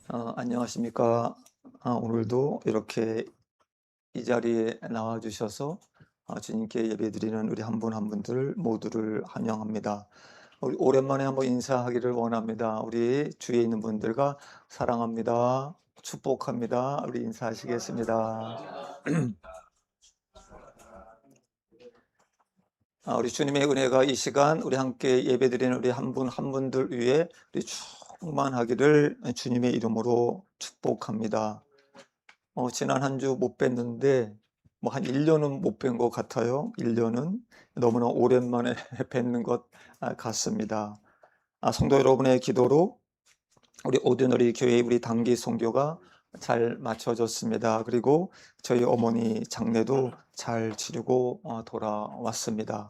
안녕하십니까. 오늘도 이렇게 이 자리에 나와 주셔서 주님께 예배드리는 우리 한 분 한 분들 모두를 환영합니다. 우리 오랜만에 한번 인사하기를 원합니다. 우리 주위에 있는 분들과 사랑합니다. 축복합니다. 우리 인사하시겠습니다. 우리 주님의 은혜가 이 시간 우리 함께 예배드리는 우리 한 분 한 분들 위해 우리 충만하기를 주님의 이름으로 축복합니다. 지난 한 주 못 뵀는데 뭐 한 1 년은 못 뵌 것 같아요. 1 년은 너무나 오랜만에 뵙는 것 같습니다. 성도 여러분의 기도로 우리 오드너리 교회 우리 단기 선교가 잘 마쳐졌습니다. 그리고 저희 어머니 장례도 잘 치르고 돌아왔습니다.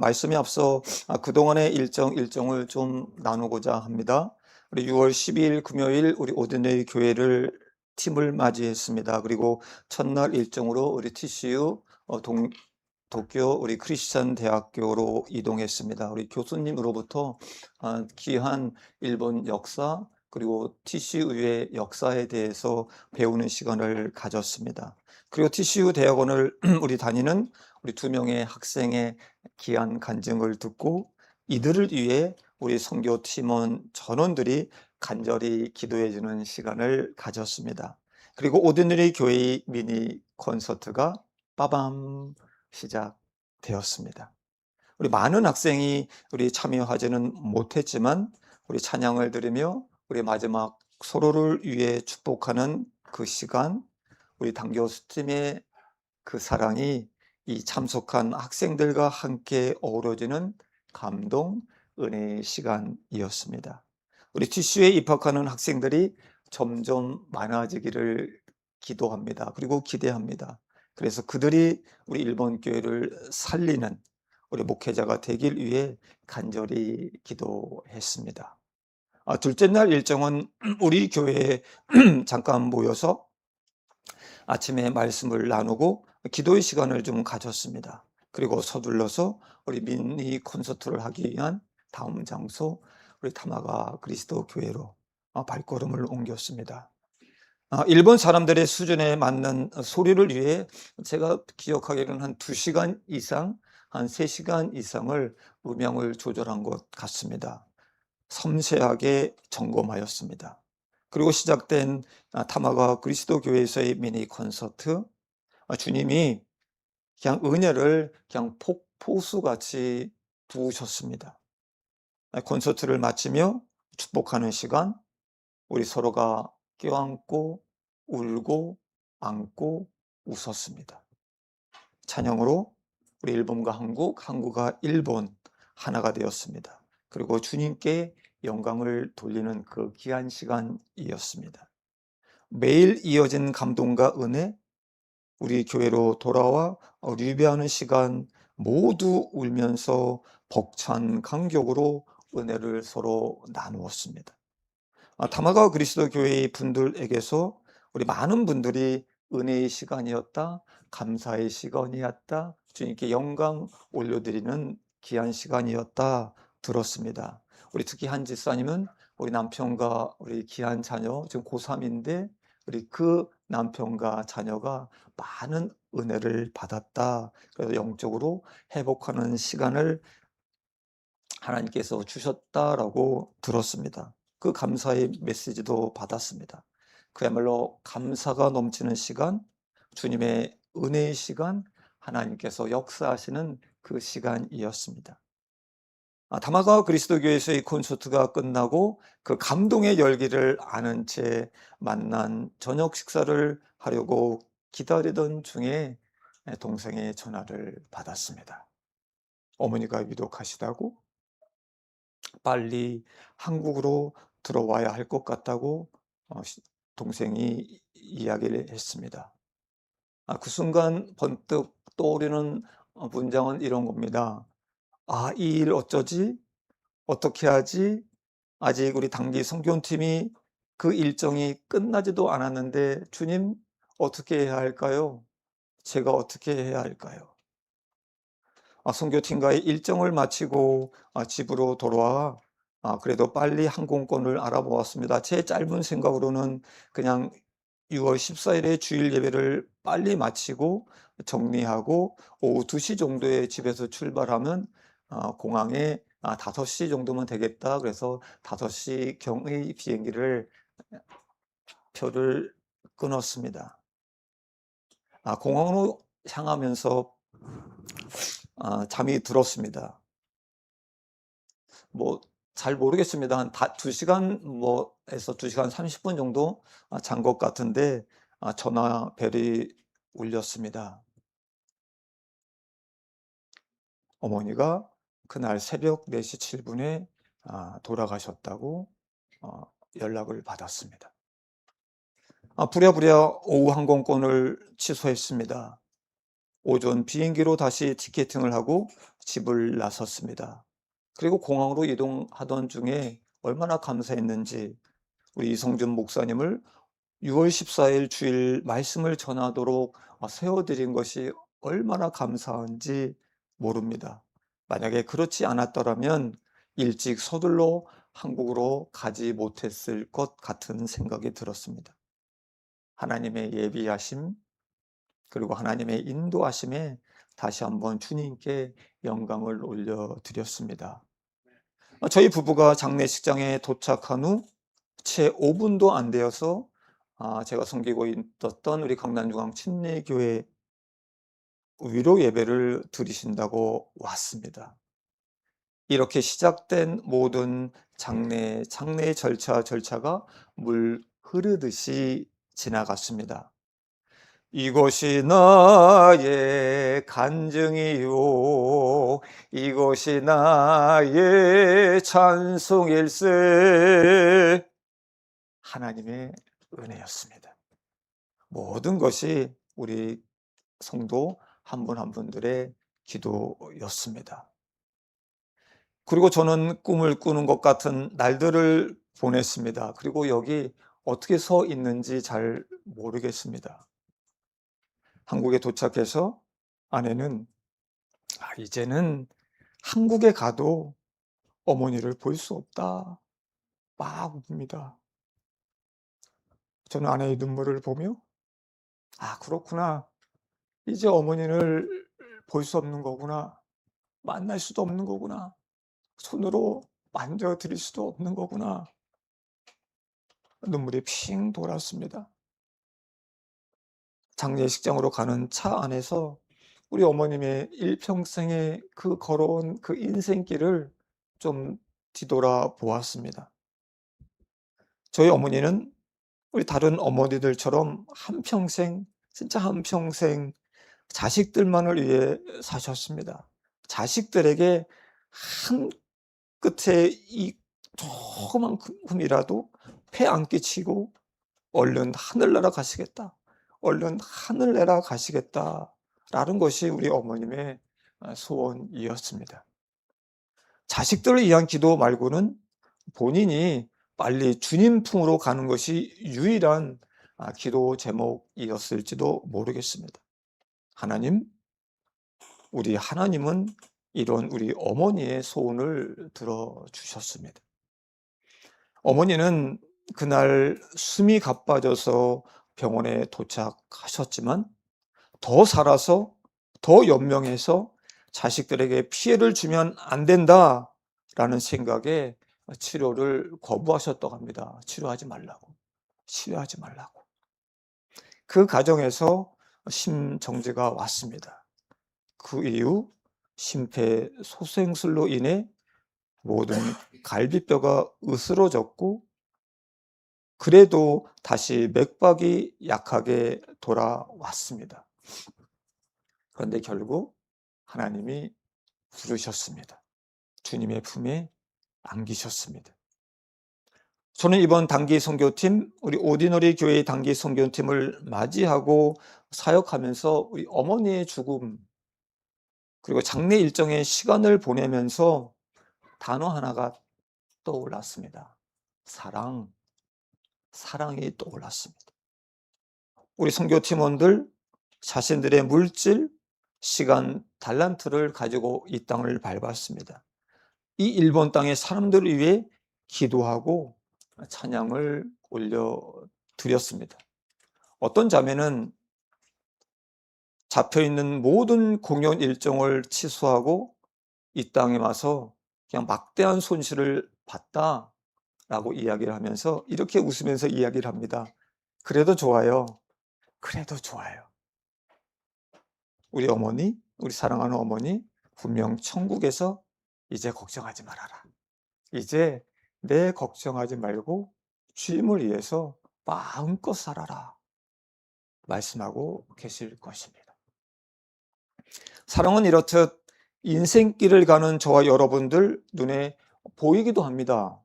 말씀에 앞서 그동안의 일정을 좀 나누고자 합니다. 우리 6월 12일 금요일 우리 오드너리 교회를 팀을 맞이했습니다. 그리고 첫날 일정으로 우리 TCU 도쿄 우리 크리스천 대학교로 이동했습니다. 우리 교수님으로부터 귀한 일본 역사 그리고 TCU의 역사에 대해서 배우는 시간을 가졌습니다. 그리고 TCU 대학원을 우리 다니는 우리 2명의 학생의 귀한 간증을 듣고 이들을 위해 우리 선교 팀원 전원들이 간절히 기도해 주는 시간을 가졌습니다. 그리고 오드너리 교회의 미니 콘서트가 빠밤 시작되었습니다. 우리 많은 학생이 우리 참여하지는 못했지만 우리 찬양을 들으며 우리 마지막 서로를 위해 축복하는 그 시간, 우리 당교수팀의 그 사랑이 이 참석한 학생들과 함께 어우러지는 감동, 은혜의 시간이었습니다. 우리 TCU에 입학하는 학생들이 점점 많아지기를 기도합니다. 그리고 기대합니다. 그래서 그들이 우리 일본 교회를 살리는 우리 목회자가 되길 위해 간절히 기도했습니다. 둘째 날 일정은 우리 교회에 잠깐 모여서 아침에 말씀을 나누고 기도의 시간을 좀 가졌습니다. 그리고 서둘러서 우리 미니 콘서트를 하기 위한 다음 장소 우리 타마가 그리스도 교회로 발걸음을 옮겼습니다. 일본 사람들의 수준에 맞는 소리를 위해 제가 기억하기로는 한 2시간 이상, 한 3시간 이상을 음향을 조절한 것 같습니다. 섬세하게 점검하였습니다. 그리고 시작된 타마가 그리스도 교회에서의 미니 콘서트, 주님이 그냥 은혜를 그냥 폭포수같이 부으셨습니다. 콘서트를 마치며 축복하는 시간, 우리 서로가 껴안고 울고 안고 웃었습니다. 찬양으로 우리 일본과 한국, 한국과 일본 하나가 되었습니다. 그리고 주님께 영광을 돌리는 그 귀한 시간이었습니다. 매일 이어진 감동과 은혜, 우리 교회로 돌아와 리뷰하는 시간 모두 울면서 벅찬 감격으로 은혜를 서로 나누었습니다. 다마가 그리스도 교회의 분들에게서 우리 많은 분들이 은혜의 시간이었다, 감사의 시간이었다, 주님께 영광 올려드리는 귀한 시간이었다 들었습니다. 우리 특히 한 집사님은 우리 남편과 우리 귀한 자녀, 지금 고3인데 우리 그 남편과 자녀가 많은 은혜를 받았다. 그래서 영적으로 회복하는 시간을 하나님께서 주셨다라고 들었습니다. 그 감사의 메시지도 받았습니다. 그야말로 감사가 넘치는 시간, 주님의 은혜의 시간, 하나님께서 역사하시는 그 시간이었습니다. 다마가 그리스도 교회에서의 콘서트가 끝나고 그 감동의 열기를 아는 채 만난 저녁 식사를 하려고 기다리던 중에 동생의 전화를 받았습니다. 어머니가 위독하시다고 빨리 한국으로 들어와야 할 것 같다고 동생이 이야기를 했습니다. 그 순간 번뜩 떠오르는 문장은 이런 겁니다. 이 일 어쩌지? 어떻게 하지? 아직 우리 단기 선교팀이 그 일정이 끝나지도 않았는데 주님 어떻게 해야 할까요? 제가 어떻게 해야 할까요? 선교팀과의 일정을 마치고 집으로 돌아와 그래도 빨리 항공권을 알아보았습니다. 제 짧은 생각으로는 그냥 6월 14일에 주일 예배를 빨리 마치고 정리하고 오후 2시 정도에 집에서 출발하면 공항에 5시 정도면 되겠다. 그래서 5시경의 비행기를 표를 끊었습니다. 공항으로 향하면서 잠이 들었습니다. 뭐 잘 모르겠습니다. 한 2시간 에서 2시간 30분 정도 잔 것 같은데 전화벨이 울렸습니다. 어머니가 그날 새벽 4시 7분에 돌아가셨다고 연락을 받았습니다. 부랴부랴 오후 항공권을 취소했습니다. 오전 비행기로 다시 티켓팅을 하고 집을 나섰습니다. 그리고 공항으로 이동하던 중에 얼마나 감사했는지 우리 이성준 목사님을 6월 14일 주일 말씀을 전하도록 세워드린 것이 얼마나 감사한지 모릅니다. 만약에 그렇지 않았더라면 일찍 서둘러 한국으로 가지 못했을 것 같은 생각이 들었습니다. 하나님의 예비하심, 그리고 하나님의 인도하심에 다시 한번 주님께 영광을 올려드렸습니다. 저희 부부가 장례식장에 도착한 후 채 5분도 안 되어서 제가 섬기고 있었던 우리 강남중앙 침례교회 위로 예배를 드리신다고 왔습니다. 이렇게 시작된 모든 장례의 절차가 물 흐르듯이 지나갔습니다. 이것이 나의 간증이요 이것이 나의 찬송일세. 하나님의 은혜였습니다. 모든 것이 우리 성도 한 분 한 분들의 기도였습니다. 그리고 저는 꿈을 꾸는 것 같은 날들을 보냈습니다. 그리고 여기 어떻게 서 있는지 잘 모르겠습니다. 한국에 도착해서 아내는 이제는 한국에 가도 어머니를 볼 수 없다 막 웁니다. 저는 아내의 눈물을 보며 그렇구나. 이제 어머니를 볼 수 없는 거구나. 만날 수도 없는 거구나. 손으로 만져 드릴 수도 없는 거구나. 눈물이 핑 돌았습니다. 장례식장으로 가는 차 안에서 우리 어머님의 일평생에 그 걸어온 그 인생길을 좀 뒤돌아 보았습니다. 저희 어머니는 우리 다른 어머니들처럼 한평생, 진짜 한평생 자식들만을 위해 사셨습니다. 자식들에게 한 끝에 이 조그만큼이라도 폐 안 끼치고 얼른 하늘나라 가시겠다. 얼른 하늘나라 가시겠다라는 것이 우리 어머님의 소원이었습니다. 자식들을 위한 기도 말고는 본인이 빨리 주님 품으로 가는 것이 유일한 기도 제목이었을지도 모르겠습니다. 하나님, 우리 하나님은 이런 우리 어머니의 소원을 들어주셨습니다. 어머니는 그날 숨이 가빠져서 병원에 도착하셨지만 더 살아서 더 연명해서 자식들에게 피해를 주면 안 된다라는 생각에 치료를 거부하셨다고 합니다. 치료하지 말라고. 그 과정에서 심정지가 왔습니다. 그 이후 심폐소생술로 인해 모든 갈비뼈가 으스러졌고 그래도 다시 맥박이 약하게 돌아왔습니다. 그런데 결국 하나님이 부르셨습니다. 주님의 품에 안기셨습니다. 저는 이번 단기 선교팀, 우리 오디너리 교회의 단기 선교팀을 맞이하고 사역하면서 우리 어머니의 죽음, 그리고 장례 일정의 시간을 보내면서 단어 하나가 떠올랐습니다. 사랑이 떠올랐습니다. 우리 선교 팀원들 자신들의 물질, 시간, 달란트를 가지고 이 땅을 밟았습니다. 이 일본 땅의 사람들을 위해 기도하고 찬양을 올려드렸습니다. 어떤 자매는 잡혀있는 모든 공연 일정을 취소하고 이 땅에 와서 그냥 막대한 손실을 봤다라고 이야기를 하면서 이렇게 웃으면서 이야기를 합니다. 그래도 좋아요. 그래도 좋아요. 우리 어머니, 우리 사랑하는 어머니, 분명 천국에서 이제 걱정하지 말아라. 이제 내 걱정하지 말고 주님을 위해서 마음껏 살아라. 말씀하고 계실 것입니다. 사랑은 이렇듯 인생길을 가는 저와 여러분들 눈에 보이기도 합니다.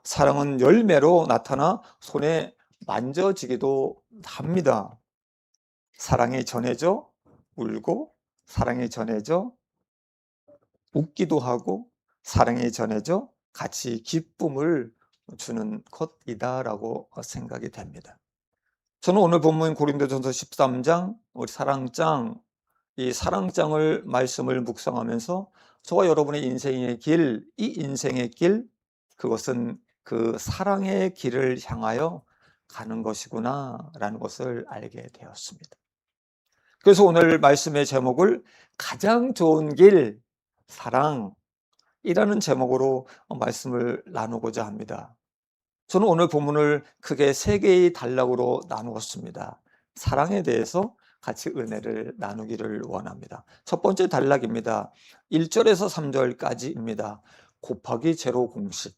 사랑은 열매로 나타나 손에 만져지기도 합니다. 사랑이 전해져 울고, 사랑이 전해져 웃기도 하고, 사랑이 전해져 같이 기쁨을 주는 것이다라고 생각이 됩니다. 저는 오늘 본문 고린도전서 13장 우리 사랑장, 이 사랑장을 말씀을 묵상하면서 저와 여러분의 인생의 길, 이 인생의 길, 그것은 그 사랑의 길을 향하여 가는 것이구나 라는 것을 알게 되었습니다. 그래서 오늘 말씀의 제목을 가장 좋은 길, 사랑이라는 제목으로 말씀을 나누고자 합니다. 저는 오늘 본문을 크게 세 개의 단락으로 나누었습니다. 사랑에 대해서 같이 은혜를 나누기를 원합니다. 첫 번째 단락입니다. 1절에서 3절까지입니다. 곱하기 제로 공식,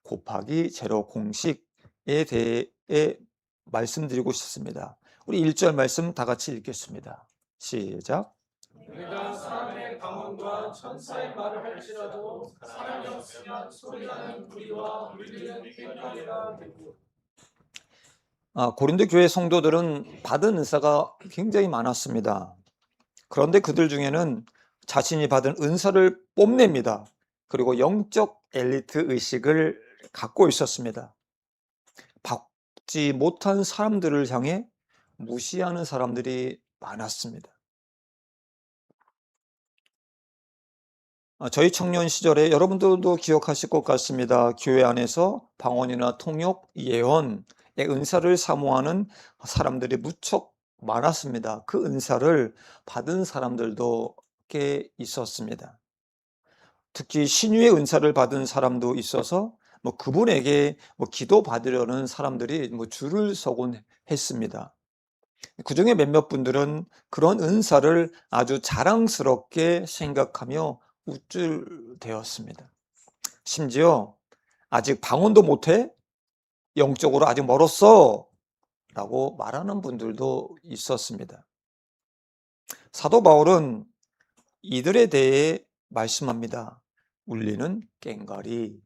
곱하기 제로 공식에 대해 말씀드리고 싶습니다. 우리 1절 말씀 다 같이 읽겠습니다. 시작. 내가 사람의 방언과 천사의 말을 할지라도 사랑이 없으면 소리나는 불이와 울리는 꽹과리가 되고. 고린도 교회 성도들은 받은 은사가 굉장히 많았습니다. 그런데 그들 중에는 자신이 받은 은사를 뽐냅니다. 그리고 영적 엘리트 의식을 갖고 있었습니다. 받지 못한 사람들을 향해 무시하는 사람들이 많았습니다. 저희 청년 시절에 여러분들도 기억하실 것 같습니다. 교회 안에서 방언이나 통역, 예언의 은사를 사모하는 사람들이 무척 많았습니다. 그 은사를 받은 사람들도 꽤 있었습니다. 특히 신유의 은사를 받은 사람도 있어서 그분에게 기도 받으려는 사람들이 줄을 서곤 했습니다. 그 중에 몇몇 분들은 그런 은사를 아주 자랑스럽게 생각하며 우쭐대었습니다. 심지어 아직 방언도 못해? 영적으로 아직 멀었어 라고 말하는 분들도 있었습니다. 사도 바울은 이들에 대해 말씀합니다. 울리는 꽹과리,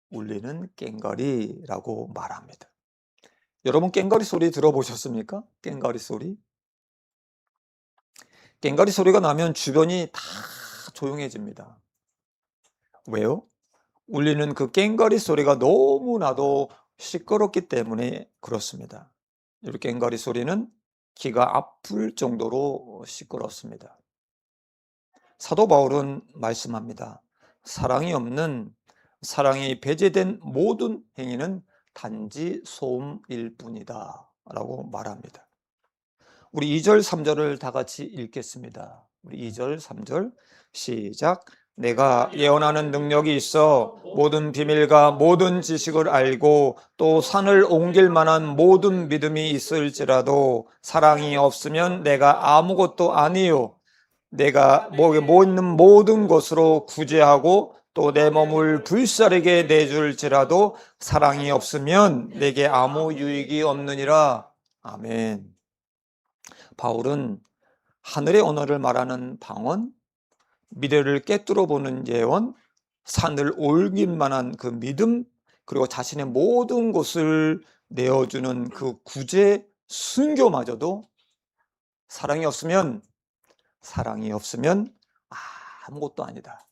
울리는 꽹과리라고 말합니다. 여러분 꽹과리 소리 들어보셨습니까? 꽹과리 소리? 꽹과리 소리가 나면 주변이 다 조용해집니다. 왜요? 울리는 그 꽹과리 소리가 너무나도 시끄럽기 때문에 그렇습니다. 이 꽹과리 소리는 귀가 아플 정도로 시끄럽습니다. 사도 바울은 말씀합니다. 사랑이 배제된 모든 행위는 단지 소음일 뿐이다 라고 말합니다. 우리 2절 3절을 다 같이 읽겠습니다. 우리 2절 3절 시작. 내가 예언하는 능력이 있어 모든 비밀과 모든 지식을 알고 또 산을 옮길 만한 모든 믿음이 있을지라도 사랑이 없으면 내가 아무것도 아니요. 내가 뭐 있는 모든 것으로 구제하고 또 내 몸을 불사르게 내줄지라도 사랑이 없으면 내게 아무 유익이 없느니라. 아멘. 바울은 하늘의 언어를 말하는 방언, 미래를 꿰뚫어 보는 예언, 산을 옮길 만한 그 믿음, 그리고 자신의 모든 것을 내어주는 그 구제, 순교마저도 사랑이 없으면 아무것도 아니다.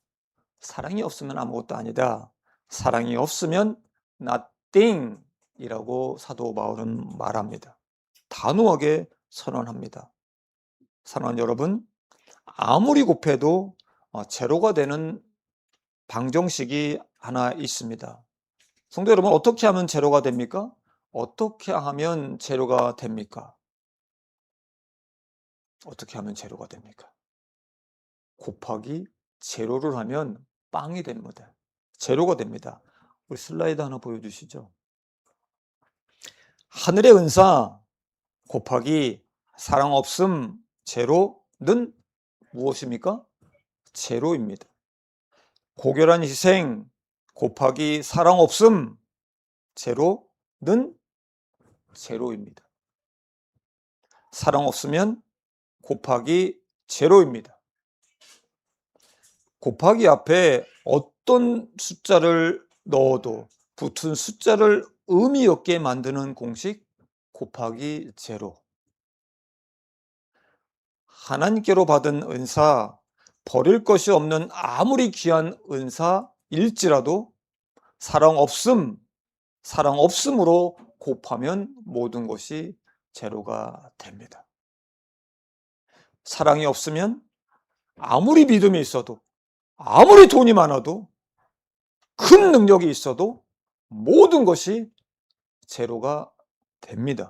사랑이 없으면 아무것도 아니다. 사랑이 없으면 nothing 이라고 사도 바울은 말합니다. 단호하게 선언합니다. 사랑하는 여러분, 아무리 곱해도 제로가 되는 방정식이 하나 있습니다. 성도 여러분, 어떻게 하면 제로가 됩니까? 어떻게 하면 제로가 됩니까? 어떻게 하면 제로가 됩니까? 곱하기 제로를 하면 빵이 됩니다. 제로가 됩니다. 우리 슬라이드 하나 보여주시죠. 하늘의 은사 곱하기 사랑 없음 제로는 무엇입니까? 제로입니다. 고결한 희생 곱하기 사랑 없음 제로는 제로입니다. 사랑 없으면 곱하기 제로입니다. 곱하기 앞에 어떤 숫자를 넣어도 붙은 숫자를 의미 없게 만드는 공식 곱하기 제로. 하나님께로 받은 은사, 버릴 것이 없는 아무리 귀한 은사일지라도 사랑 없음으로 곱하면 모든 것이 제로가 됩니다. 사랑이 없으면 아무리 믿음이 있어도, 아무리 돈이 많아도, 큰 능력이 있어도 모든 것이 제로가 됩니다.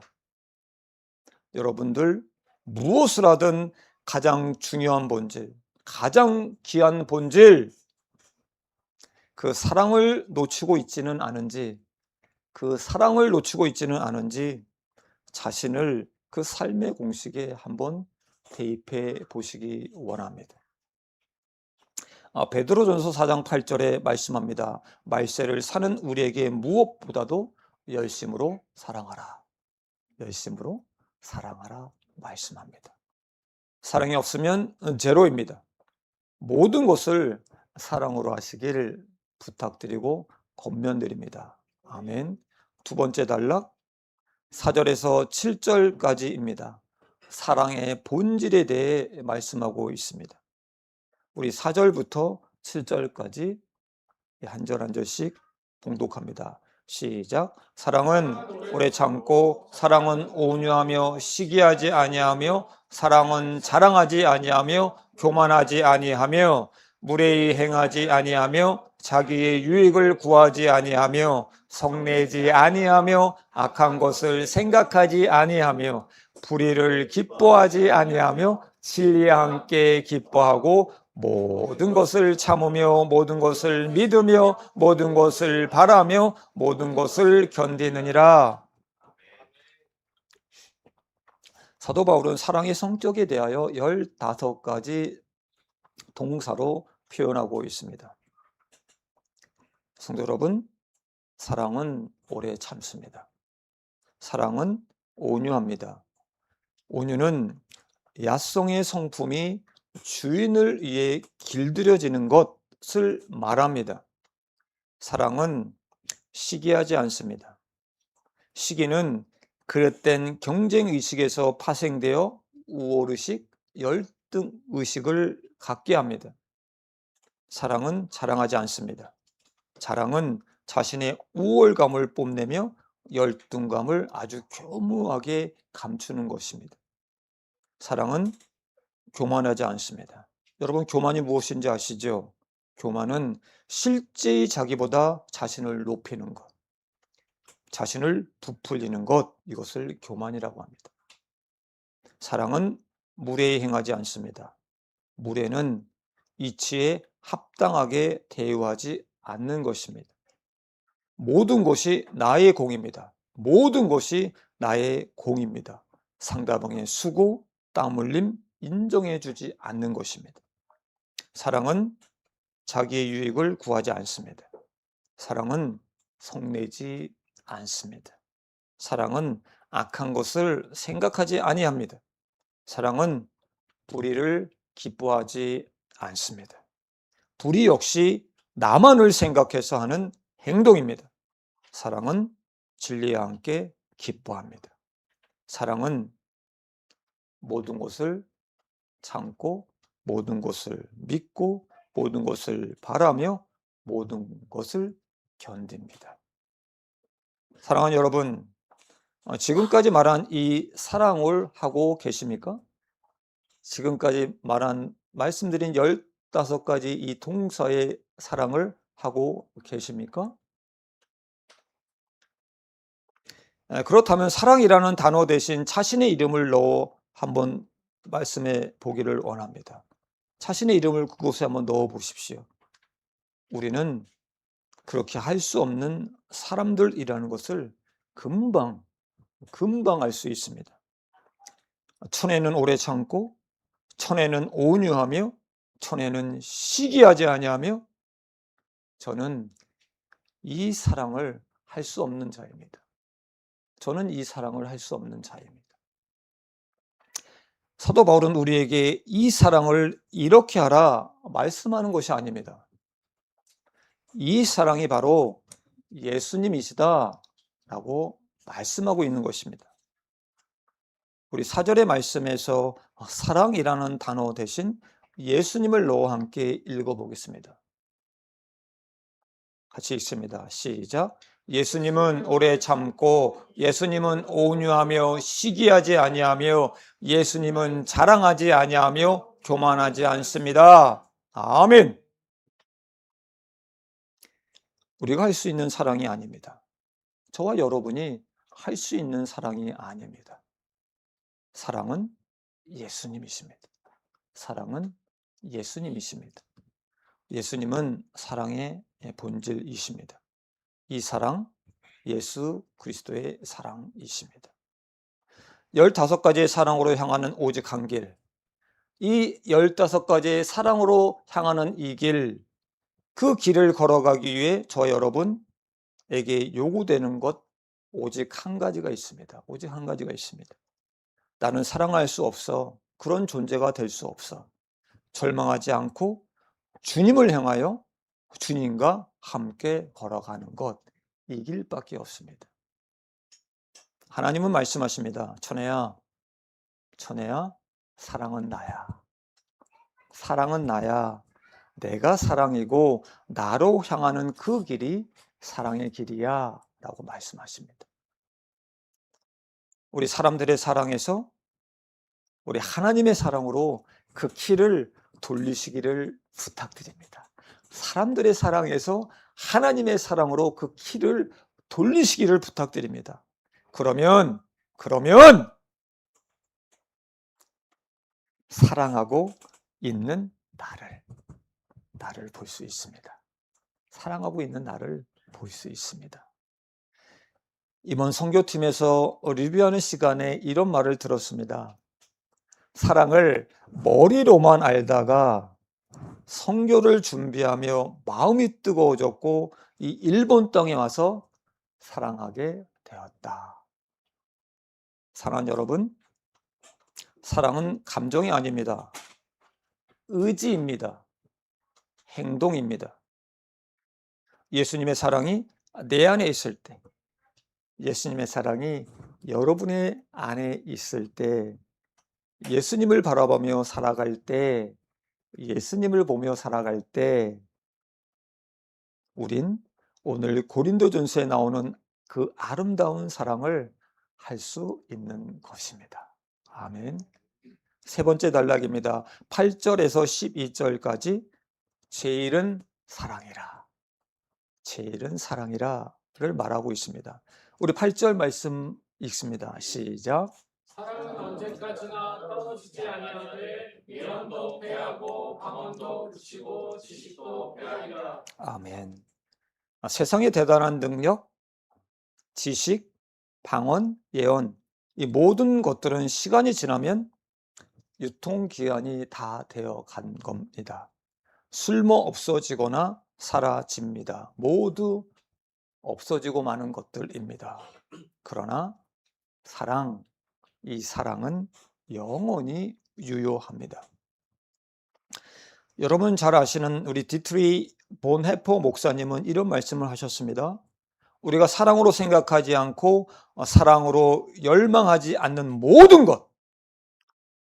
여러분들 무엇을 하든 가장 중요한 본질, 가장 귀한 본질, 그 사랑을 놓치고 있지는 않은지, 자신을 그 삶의 공식에 한번 대입해 보시기 원합니다. 베드로전서 4장 8절에 말씀합니다. 말세를 사는 우리에게 무엇보다도 열심으로 사랑하라. 열심으로 사랑하라 말씀합니다. 사랑이 없으면 제로입니다. 모든 것을 사랑으로 하시길 부탁드리고 권면드립니다. 아멘. 두 번째 단락 4절에서 7절까지입니다. 사랑의 본질에 대해 말씀하고 있습니다. 우리 4절부터 7절까지 한 절 한 절씩 봉독합니다. 시작. 사랑은 오래 참고 사랑은 온유하며 시기하지 아니하며 사랑은 자랑하지 아니하며 교만하지 아니하며 무례히 행하지 아니하며 자기의 유익을 구하지 아니하며 성내지 아니하며 악한 것을 생각하지 아니하며 불의를 기뻐하지 아니하며 진리와 함께 기뻐하고 모든 것을 참으며 모든 것을 믿으며 모든 것을 바라며 모든 것을 견디느니라. 사도 바울은 사랑의 성격에 대하여 15가지 동사로 표현하고 있습니다. 성도 여러분, 사랑은 오래 참습니다. 사랑은 온유합니다. 온유는 야성의 성품이 주인을 위해 길들여지는 것을 말합니다. 사랑은 시기하지 않습니다. 시기는 그릇된 경쟁의식에서 파생되어 우월의식, 열등의식을 갖게 합니다. 사랑은 자랑하지 않습니다. 자랑은 자신의 우월감을 뽐내며 열등감을 아주 교묘하게 감추는 것입니다. 사랑은 교만하지 않습니다. 여러분, 교만이 무엇인지 아시죠? 교만은 실제의 자기보다 자신을 높이는 것, 자신을 부풀리는 것, 이것을 교만이라고 합니다. 사랑은 무례히 행하지 않습니다. 무례는 이치에 합당하게 대우하지 않는 것입니다. 모든 것이 나의 공입니다. 모든 것이 나의 공입니다. 상대방의 수고, 땀 흘림 인정해 주지 않는 것입니다. 사랑은 자기의 유익을 구하지 않습니다. 사랑은 성내지 않습니다. 사랑은 악한 것을 생각하지 아니합니다. 사랑은 불의를 기뻐하지 않습니다. 불의 역시 나만을 생각해서 하는 행동입니다. 사랑은 진리와 함께 기뻐합니다. 사랑은 모든 것을 참고 모든 것을 믿고 모든 것을 바라며 모든 것을 견딥니다. 사랑하는 여러분, 지금까지 말한 이 사랑을 하고 계십니까? 지금까지 말씀드린 15가지 이 동사의 사랑을 하고 계십니까? 그렇다면 사랑이라는 단어 대신 자신의 이름을 넣어 한번 말씀해 보기를 원합니다. 자신의 이름을 그곳에 한번 넣어 보십시오. 우리는 그렇게 할 수 없는 사람들이라는 것을 금방 알 수 있습니다. 천혜는 오래 참고, 천혜는 온유하며, 천혜는 시기하지 아니하며, 저는 이 사랑을 할 수 없는 자입니다. 저는 이 사랑을 할 수 없는 자입니다. 사도 바울은 우리에게 이 사랑을 이렇게 하라 말씀하는 것이 아닙니다. 이 사랑이 바로 예수님이시다 라고 말씀하고 있는 것입니다. 우리 4절의 말씀에서 사랑이라는 단어 대신 예수님을 넣어 함께 읽어보겠습니다. 같이 읽습니다. 시작. 예수님은 오래 참고, 예수님은 온유하며 시기하지 아니하며, 예수님은 자랑하지 아니하며 교만하지 않습니다. 아멘. 우리가 할 수 있는 사랑이 아닙니다. 저와 여러분이 할 수 있는 사랑이 아닙니다. 사랑은 예수님이십니다. 사랑은 예수님이십니다. 예수님은 사랑의 본질이십니다. 이 사랑, 예수 그리스도의 사랑이십니다. 15가지의 사랑으로 향하는 오직 한 길, 이 15가지의 사랑으로 향하는 이 길, 그 길을 걸어가기 위해 저 여러분에게 요구되는 것 오직 한 가지가 있습니다. 오직 한 가지가 있습니다. 나는 사랑할 수 없어. 그런 존재가 될 수 없어. 절망하지 않고 주님을 향하여 주님과 함께 걸어가는 것, 이 길밖에 없습니다. 하나님은 말씀하십니다. 천혜야, 사랑은 나야. 사랑은 나야. 내가 사랑이고 나로 향하는 그 길이 사랑의 길이야 라고 말씀하십니다. 우리 사람들의 사랑에서 우리 하나님의 사랑으로 그 키를 돌리시기를 부탁드립니다. 사람들의 사랑에서 하나님의 사랑으로 그 키를 돌리시기를 부탁드립니다. 그러면 사랑하고 있는 나를 볼 수 있습니다. 사랑하고 있는 나를 볼 수 있습니다. 이번 선교팀에서 리뷰하는 시간에 이런 말을 들었습니다. 사랑을 머리로만 알다가 선교를 준비하며 마음이 뜨거워졌고 이 일본 땅에 와서 사랑하게 되었다. 사랑하는 여러분, 사랑은 감정이 아닙니다. 의지입니다. 행동입니다. 예수님의 사랑이 내 안에 있을 때, 예수님의 사랑이 여러분의 안에 있을 때, 예수님을 바라보며 살아갈 때, 예수님을 보며 살아갈 때, 우린 오늘 고린도전서에 나오는 그 아름다운 사랑을 할 수 있는 것입니다. 아멘. 세 번째 단락입니다. 8절에서 12절까지 제일은 사랑이라. 제일은 사랑이라를 말하고 있습니다. 우리 8절 말씀 읽습니다. 시작. 사랑은 언제까지나 떨어지지 아니하되 예언도 패하고 방언도 그치고 지식도 패하리라. 아멘. 세상의 대단한 능력, 지식, 방언, 예언, 이 모든 것들은 시간이 지나면 유통기한이 다 되어 간 겁니다. 쓸모 없어지거나 사라집니다. 모두 없어지고 마는 것들입니다. 그러나 이 사랑은 영원히 유효합니다. 여러분 잘 아시는 우리 디트리 본헤퍼 목사님은 이런 말씀을 하셨습니다. 우리가 사랑으로 생각하지 않고 사랑으로 열망하지 않는 모든 것,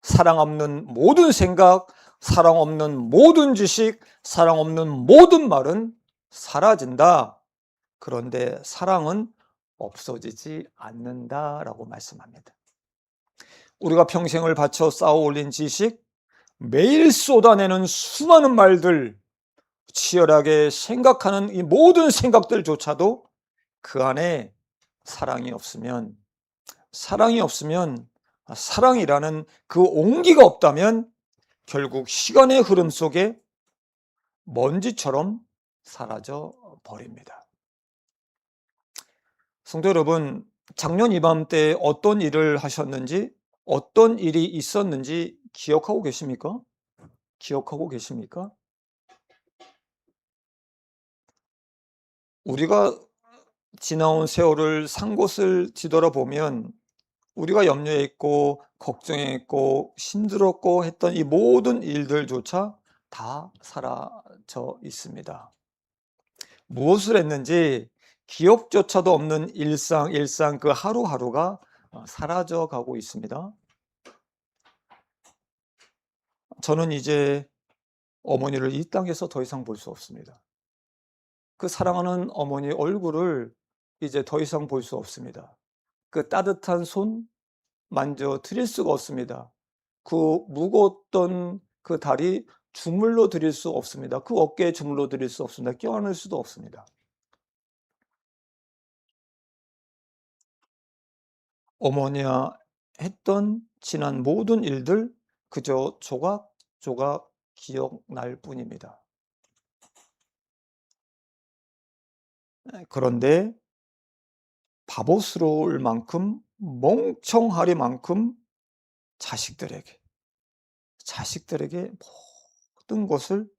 사랑 없는 모든 생각, 사랑 없는 모든 지식, 사랑 없는 모든 말은 사라진다. 그런데 사랑은 없어지지 않는다라고 말씀합니다. 우리가 평생을 바쳐 쌓아 올린 지식, 매일 쏟아내는 수많은 말들, 치열하게 생각하는 이 모든 생각들조차도 그 안에 사랑이 없으면, 사랑이라는 그 온기가 없다면 결국 시간의 흐름 속에 먼지처럼 사라져 버립니다. 성도 여러분, 작년 이맘때 어떤 일을 하셨는지, 어떤 일이 있었는지 기억하고 계십니까? 기억하고 계십니까? 우리가 지나온 세월을 산 곳을 뒤돌아보면 우리가 염려했고 걱정했고 힘들었고 했던 이 모든 일들조차 다 사라져 있습니다. 무엇을 했는지 기억조차도 없는 일상 그 하루하루가 사라져 가고 있습니다. 저는 이제 어머니를 이 땅에서 더 이상 볼 수 없습니다. 그 사랑하는 어머니 얼굴을 이제 더 이상 볼 수 없습니다. 그 따뜻한 손 만져 드릴 수가 없습니다. 그 무거웠던 그 다리 주물러 드릴 수 없습니다. 그 어깨에 주물러 드릴 수 없습니다. 껴안을 수도 없습니다. 어머니와 했던 지난 모든 일들 그저 조각조각 기억날 뿐입니다. 그런데 바보스러울 만큼 멍청하리만큼 자식들에게 모든 것을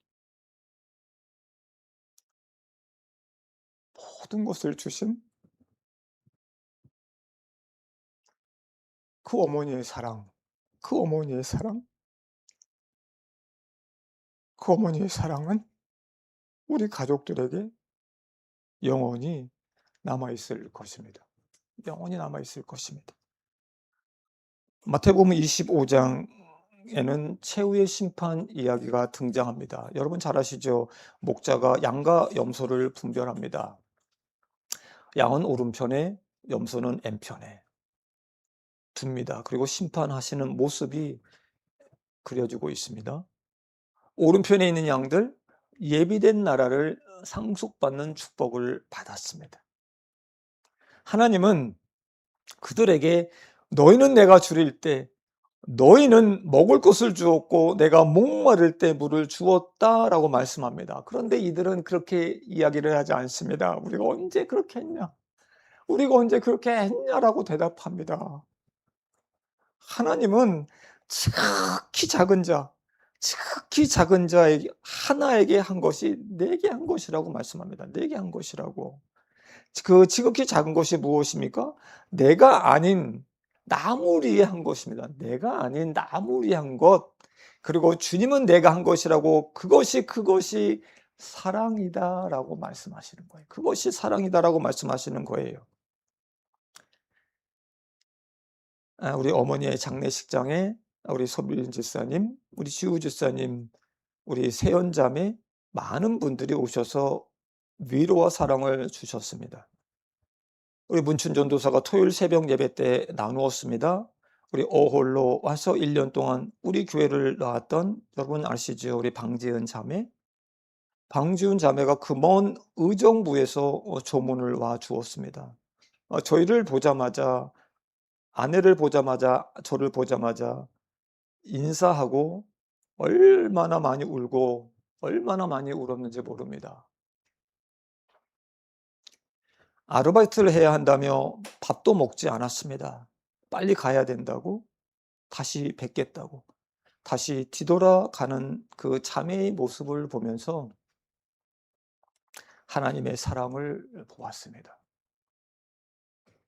주신 그 어머니의 사랑, 그 어머니의 사랑, 그 어머니의 사랑은 우리 가족들에게 영원히 남아 있을 것입니다. 영원히 남아 있을 것입니다. 마태복음 25장에는 최후의 심판 이야기가 등장합니다. 여러분 잘 아시죠? 목자가 양과 염소를 분별합니다. 양은 오른편에, 염소는 왼편에 둡니다. 그리고 심판하시는 모습이 그려지고 있습니다. 오른편에 있는 양들, 예비된 나라를 상속받는 축복을 받았습니다. 하나님은 그들에게 너희는 내가 줄일 때 너희는 먹을 것을 주었고 내가 목마를 때 물을 주었다라고 말씀합니다. 그런데 이들은 그렇게 이야기를 하지 않습니다. 우리가 언제 그렇게 했냐? 우리가 언제 그렇게 했냐라고 대답합니다. 하나님은 지극히 작은 자에게 하나에게 한 것이 내게 한 것이라고 말씀합니다. 내게 한 것이라고. 그 지극히 작은 것이 무엇입니까? 내가 아닌 남을 위해 한 것입니다. 내가 아닌 남을 위해 한 것. 그리고 주님은 내가 한 것이라고 그것이 사랑이다라고 말씀하시는 거예요. 그것이 사랑이다라고 말씀하시는 거예요. 우리 어머니의 장례식장에 우리 소빈 집사님, 우리 지우 집사님, 우리 세연자매 많은 분들이 오셔서 위로와 사랑을 주셨습니다. 우리 문춘 전도사가 토요일 새벽 예배 때 나누었습니다. 우리 어홀로 와서 1년 동안 우리 교회를 나왔던 여러분 아시죠? 우리 방지은 자매가 그 먼 의정부에서 조문을 와 주었습니다. 저희를 보자마자, 아내를 보자마자, 저를 보자마자 인사하고 얼마나 많이 울고 얼마나 많이 울었는지 모릅니다. 아르바이트를 해야 한다며 밥도 먹지 않았습니다. 빨리 가야 된다고, 다시 뵙겠다고, 다시 뒤돌아가는 그 자매의 모습을 보면서 하나님의 사랑을 보았습니다.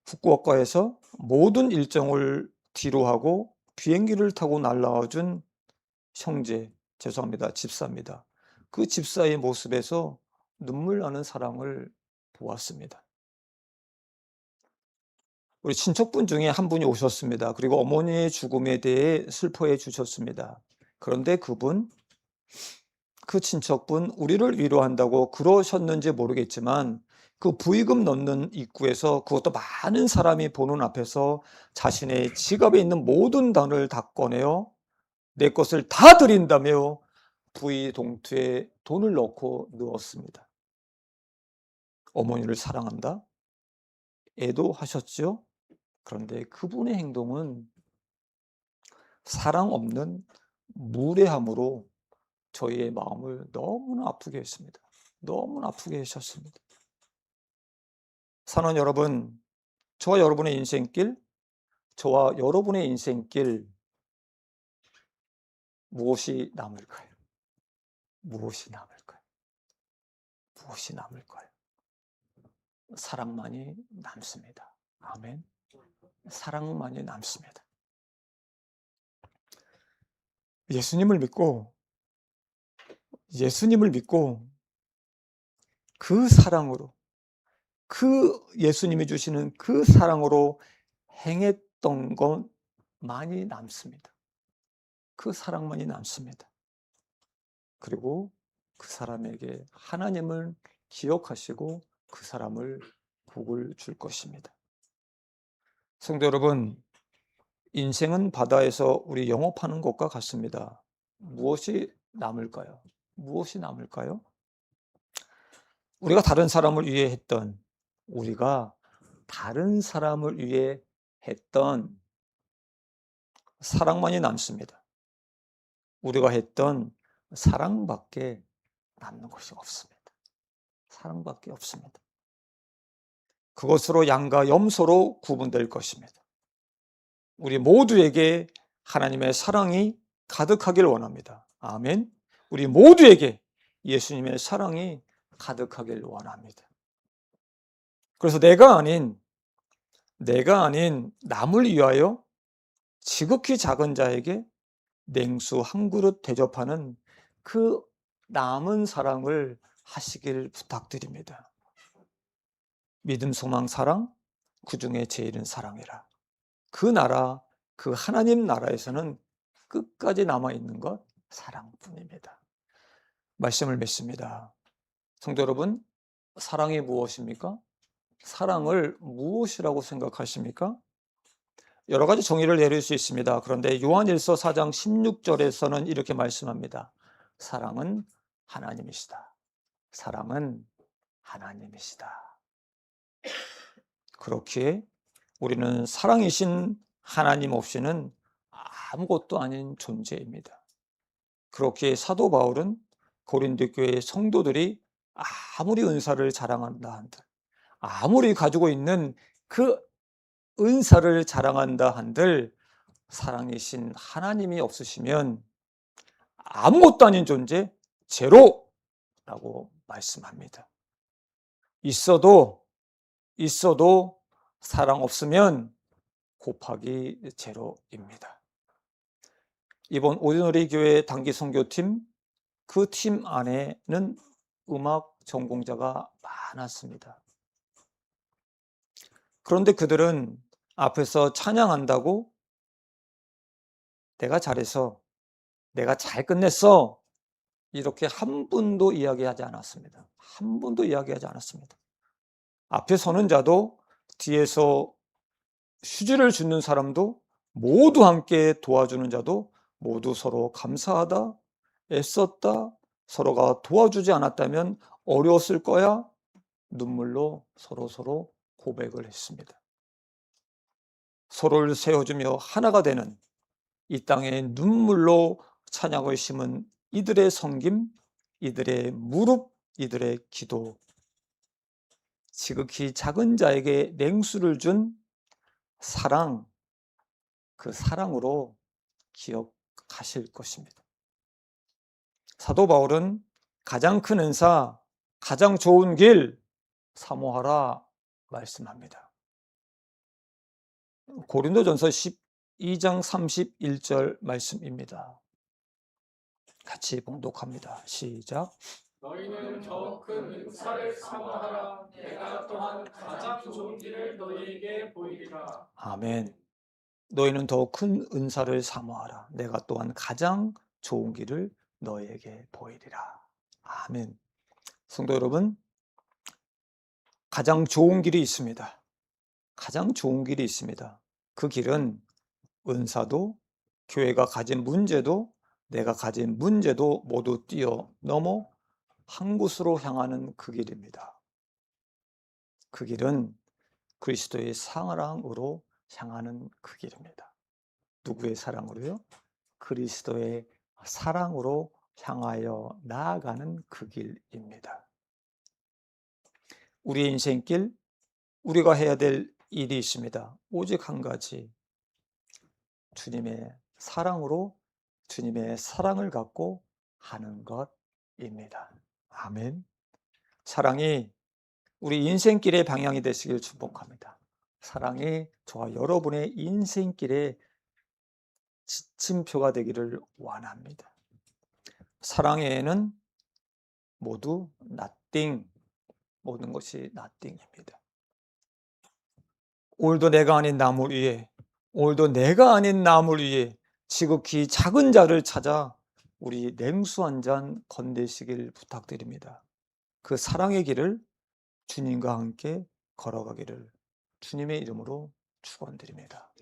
후쿠오카에서 모든 일정을 뒤로 하고 비행기를 타고 날아와 준 집사입니다. 그 집사의 모습에서 눈물 나는 사랑을 보았습니다. 우리 친척분 중에 한 분이 오셨습니다. 그리고 어머니의 죽음에 대해 슬퍼해 주셨습니다. 그런데 그 친척분 우리를 위로한다고 그러셨는지 모르겠지만 그 부의금 넣는 입구에서 그것도 많은 사람이 보는 앞에서 자신의 지갑에 있는 모든 돈을 다 꺼내어 내 것을 다 드린다며 부의 봉투에 돈을 넣고 넣었습니다. 어머니를 사랑한다? 애도하셨죠? 그런데 그분의 행동은 사랑 없는 무례함으로 저희의 마음을 너무나 아프게 했습니다. 너무나 아프게 하셨습니다. 사는 여러분, 저와 여러분의 인생길, 저와 여러분의 인생길, 무엇이 남을까요? 무엇이 남을까요? 무엇이 남을까요? 사랑만이 남습니다. 아멘. 사랑만이 남습니다. 예수님을 믿고 그 사랑으로, 그 예수님이 주시는 그 사랑으로 행했던 건 많이 남습니다. 그 사랑만이 남습니다. 그리고 그 사람에게 하나님을 기억하시고 그 사람을 복을 줄 것입니다. 성도 여러분, 인생은 바다에서 우리 영업하는 것과 같습니다. 무엇이 남을까요? 무엇이 남을까요? 우리가 다른 사람을 위해 했던 사랑만이 남습니다. 우리가 했던 사랑밖에 남는 것이 없습니다. 사랑밖에 없습니다. 그것으로 양과 염소로 구분될 것입니다. 우리 모두에게 하나님의 사랑이 가득하길 원합니다. 아멘. 우리 모두에게 예수님의 사랑이 가득하길 원합니다. 그래서 내가 아닌 남을 위하여 지극히 작은 자에게 냉수 한 그릇 대접하는 그 남은 사랑을 하시길 부탁드립니다. 믿음, 소망, 사랑, 그 중에 제일은 사랑이라. 그 나라, 그 하나님 나라에서는 끝까지 남아있는 것 사랑뿐입니다. 말씀을 맺습니다. 성도 여러분, 사랑이 무엇입니까? 사랑을 무엇이라고 생각하십니까? 여러 가지 정의를 내릴 수 있습니다. 그런데 요한일서 4장 16절에서는 이렇게 말씀합니다. 사랑은 하나님이시다. 사랑은 하나님이시다. 그렇기에 우리는 사랑이신 하나님 없이는 아무것도 아닌 존재입니다. 그렇기에 사도 바울은 고린도 교회의 성도들이 아무리 은사를 자랑한다 한들, 아무리 가지고 있는 그 은사를 자랑한다 한들 사랑이신 하나님이 없으시면 아무것도 아닌 존재, 제로라고 말씀합니다. 있어도 사랑 없으면 곱하기 제로입니다. 이번 오디너리 교회 단기 선교팀, 그 팀 안에는 음악 전공자가 많았습니다. 그런데 그들은 앞에서 찬양한다고 내가 잘해서, 내가 잘 끝냈어, 이렇게 한 분도 이야기하지 않았습니다. 한 분도 이야기하지 않았습니다. 앞에 서는 자도 뒤에서 휴지를 줍는 사람도 모두 함께 도와주는 자도 모두 서로 감사하다, 애썼다, 서로가 도와주지 않았다면 어려웠을 거야, 눈물로 서로 고백을 했습니다. 서로를 세워주며 하나가 되는 이 땅에 눈물로 찬양을 심은 이들의 섬김, 이들의 무릎, 이들의 기도, 지극히 작은 자에게 냉수를 준 사랑, 그 사랑으로 기억하실 것입니다. 사도 바울은 가장 큰 은사, 가장 좋은 길 사모하라 말씀합니다. 고린도전서 12장 31절 말씀입니다. 같이 봉독합니다. 시작. 너희는 더 큰 은사를 사모하라. 내가 또한 가장 좋은 길을 너희에게 보이리라. 아멘. 너희는 더 큰 은사를 사모하라. 내가 또한 가장 좋은 길을 너희에게 보이리라. 아멘. 성도 여러분, 가장 좋은 길이 있습니다. 가장 좋은 길이 있습니다. 그 길은 은사도, 교회가 가진 문제도, 내가 가진 문제도 모두 뛰어넘어 한 곳으로 향하는 그 길입니다. 그 길은 그리스도의 사랑으로 향하는 그 길입니다. 누구의 사랑으로요? 그리스도의 사랑으로 향하여 나아가는 그 길입니다. 우리의 인생길, 우리가 해야 될 일이 있습니다. 오직 한 가지, 주님의 사랑으로 주님의 사랑을 갖고 하는 것입니다. 아멘. 사랑이 우리 인생길의 방향이 되시길 축복합니다. 사랑이 저와 여러분의 인생길의 지침표가 되기를 원합니다. 사랑에는 모두 nothing, 모든 것이 nothing입니다. 오늘도 내가 아닌 나물 위에, 오늘도 내가 아닌 나물 위에 지극히 작은 자를 찾아 우리 냉수 한 잔 건네시길 부탁드립니다. 그 사랑의 길을 주님과 함께 걸어가기를 주님의 이름으로 축원드립니다.